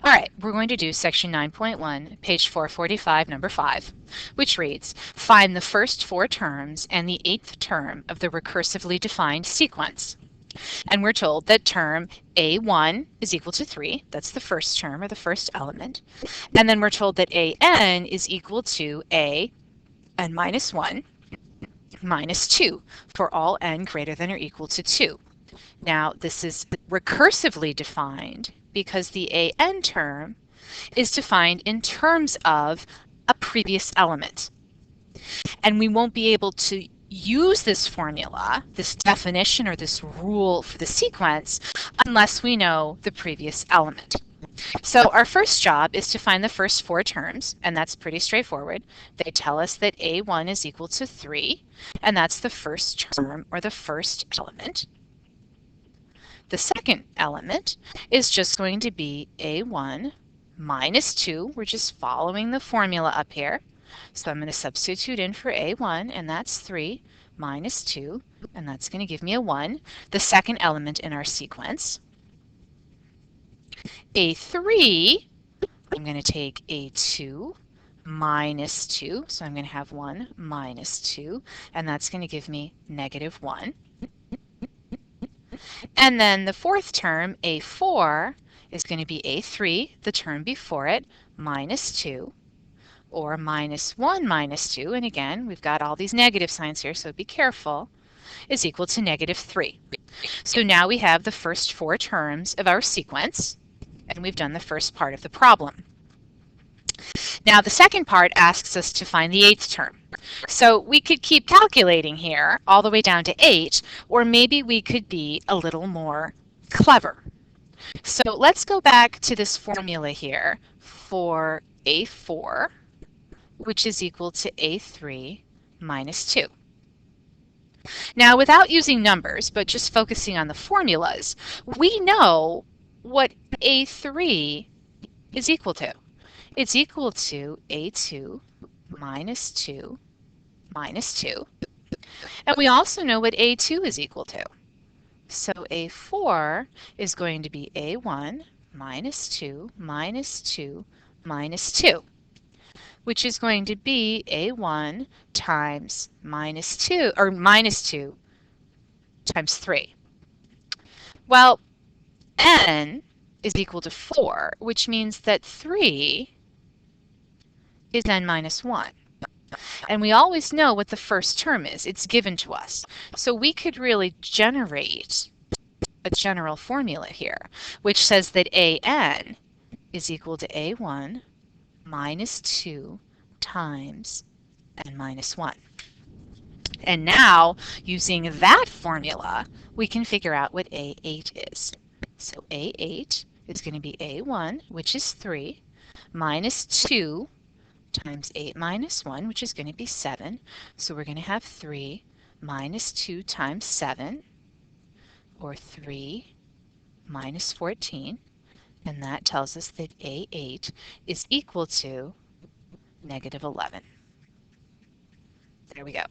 All right, we're going to do section 9.1, page 445, number 5, which reads, find the first 4 terms and the 8th term of the recursively defined sequence. And we're told that term A1 is equal to 3. That's the first term or the first element. And then we're told that AN is equal to A n minus 1 minus 2 for all n greater than or equal to 2. Now, this is recursively defined because the AN term is defined in terms of a previous element. And we won't be able to use this formula, this definition or this rule for the sequence, unless we know the previous element. So our first job is to find the first 4 terms, and that's pretty straightforward. They tell us that A1 is equal to 3, and that's the first term or the first element. The second element is just going to be A1 minus 2. We're just following the formula up here. So I'm going to substitute in for A1, and that's 3 minus 2, and that's going to give me a 1, the second element in our sequence. A3, I'm going to take A2 minus 2, so I'm going to have 1 minus 2, and that's going to give me negative 1. And then the fourth term, A4, is going to be A3, the term before it, minus 2, or minus 1 minus 2, and again, we've got all these negative signs here, so be careful, is equal to negative 3. So now we have the first 4 terms of our sequence, and we've done the first part of the problem. Now the second part asks us to find the 8th term. So we could keep calculating here all the way down to 8, or maybe we could be a little more clever. So let's go back to this formula here for A4, which is equal to A3 minus 2. Now without using numbers, but just focusing on the formulas, we know what A3 is equal to. It's equal to A2 minus 2 minus 2. And we also know what A2 is equal to. So A4 is going to be A1 minus 2 minus 2 minus 2, which is going to be A1 times minus 2, or minus 2 times 3. Well, n is equal to 4, which means that 3 is n minus 1. And we always know what the first term is. It's given to us. So we could really generate a general formula here, which says that an is equal to a1 minus 2 times n minus 1. And now, using that formula, we can figure out what A8 is. So A8 is going to be A1, which is 3, minus 2 times 8 minus 1, which is going to be 7. So we're going to have 3 minus 2 times 7, or 3 minus 14. And that tells us that A8 is equal to negative 11. There we go.